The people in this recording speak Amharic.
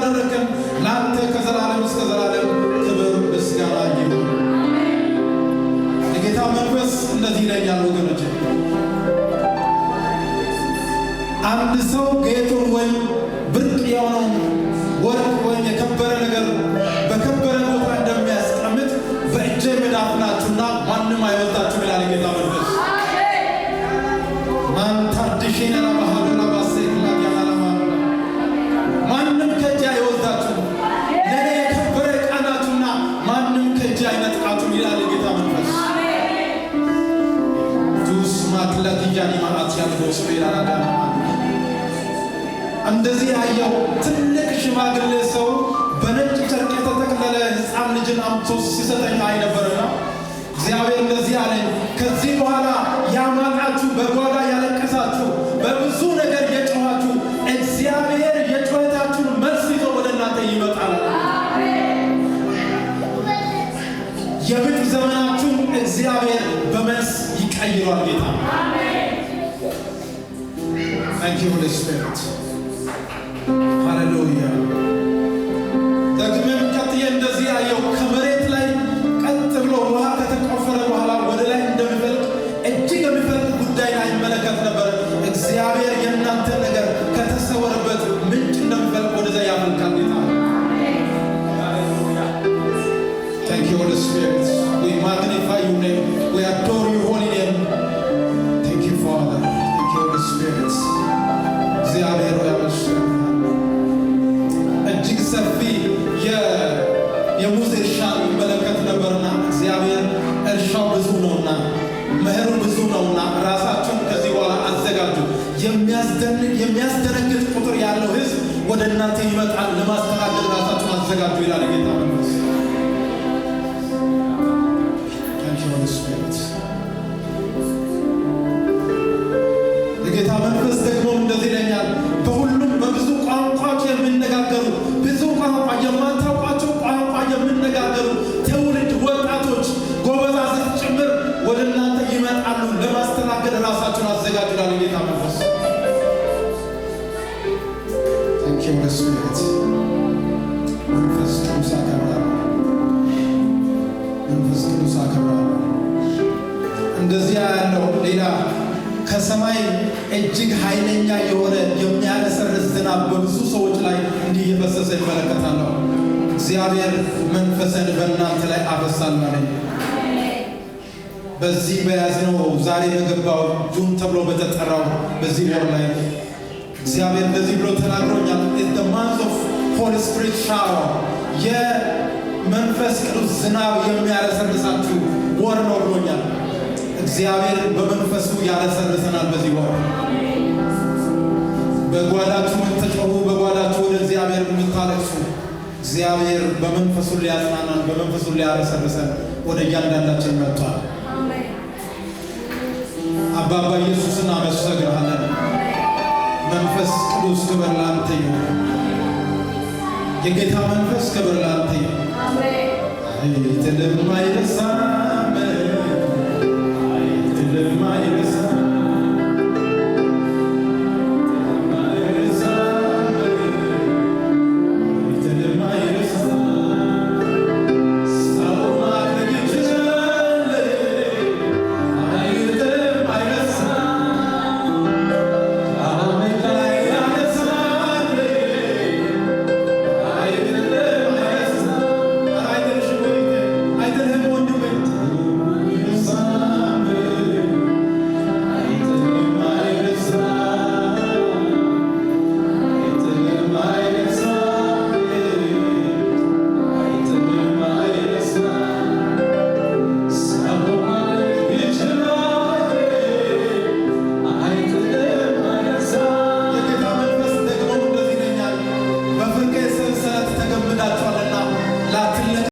ስላደረግን ላንተ ከዘላለም እስከ ዘላለም ክብር ምስጋና ይሁን። የጌታ መንፈስ እንደዚህ ይለኛል ወገኖቼ፣ አንድ ሰው ጌጡን ወይም ብርቅ የሆነውን ወርቅ ወይም የከበረ ነገር በከበረ ቦታ እንደሚያስቀምጥ በእጄ መዳፍ ናችሁና ማንም አይወጣችሁም ይላል የጌታ መንፈስ። ማንታድሽና ባህሉና ባሰይክላ ያላማ ማንም ከእጄ አይወጣችሁም፣ ለኔ የከበረ ዕቃ ናችሁና ማንም ከእጄ አይነጥቃችሁም ይላል የጌታ መንፈስ። ጁስ ማትላዲያኒ ማአት ያለው ስፔራዳ እንደዚህ ያየው ትልቅ ሽማግሌ ሰው በነጭ ጨርቅ የተጠቀለለ ሕፃን ልጅን አምጥቶ ሲሰጠኝ አይ ነበርና እግዚአብሔር እንደዚህ አለኝ፣ ከዚህ በኋላ ያማጣችሁ በጓዳ ያለቀሳችሁ በብዙ ነገር የጮኻችሁ እግዚአብሔር የጩኸታችሁን መልስ ይዞ ወደ እናንተ ይመጣል። የብት ዘመናችሁን እግዚአብሔር በመልስ ይቀይሯል ጌታ። Thank you Holy Spirit. Hallelujah. ደግሞም ቀጥዬ እንደዚህ ያየው ከመሬት ላይ ቀጥ ብሎ ውሃ ከተቆፈረ በኋላ ወደ ላይ እንደሚፈልቅ እጅግ የሚፈልቅ ጉዳይ አይመለከት ነበር። እግዚአብሔር የእናንተ ነገር ከተሰወረበት ምንጭ እንደሚፈልቅ ወደዛ ያፈልቃል ጌታ። Thank you Holy Spirit. We magnify your name. We adore your holy name. Thank you Father. Thank you Holy Spirit. እግዚአብሔር ያመስገን። እጅግ ሰፊ የሙዝ እርሻ ይመለከት ነበርና እግዚአብሔር እርሻው ብዙ ነውና መኸሩ ብዙ ነውና ራሳችሁን ከዚህ በኋላ አዘጋጁ፣ የሚያስደነግጥ ቁጥር ያለው ሕዝብ ወደ እናንተ ይመጣል፣ ለማስተናገድ ራሳችሁን አዘጋጁ ይላል ጌታ መንፈስ። የጌታ መንፈስ ደግሞ እንደዚህ ይለኛል፣ በሁሉም በብዙ ቋንቋዎች የሚነጋገሩ ብዙ ቋንቋ የማታውቋቸው ቋንቋ የሚነጋገሩ ትውልድ ወጣቶች ጎበዛዝት ጭምር ወደ እናንተ ይመጣሉ፣ ለማስተናገድ ራሳችሁን አዘጋጁ ይላል ጌታ መንፈስ። Thank you Holy Spirit. መንፈስ ቅዱስ አከብራለሁ፣ መንፈስ ቅዱስ አከብራለሁ። እንደዚያ ያለው ሌላ ከሰማይ እጅግ ኃይለኛ የሆነ የሚያረሰርስ ዝናብ በብዙ ሰዎች ላይ እንዲህ እየፈሰሰ ይመለከታለሁ። እግዚአብሔር መንፈስን በእናንተ ላይ አፈሳለሁ አለኝ። በዚህ በያዝነው ዛሬ በገባው ጁን ተብሎ በተጠራው በዚህ ወር ላይ እግዚአብሔር እንደዚህ ብሎ ተናግሮኛል። the month of Holy Spirit shower የመንፈስ ቅዱስ ዝናብ የሚያረሰርሳችሁ ወር ነው ብሎኛል። እግዚአብሔር በመንፈሱ ያረሰርሰናል በዚህ ወር። በጓዳችሁ ተጮሁ፣ በጓዳችሁ ወደ እግዚአብሔር የምታለቅሱ እግዚአብሔር በመንፈሱ ሊያጽናናን በመንፈሱ ሊያረሰርሰን ወደ እያንዳንዳችን መጥቷል። አባባ ኢየሱስን አመሰግናለን። መንፈስ ቅዱስ ክብር ላንተ ይሁን። የጌታ መንፈስ ክብር ላንተ ይሁን። አይተለም አይረሳ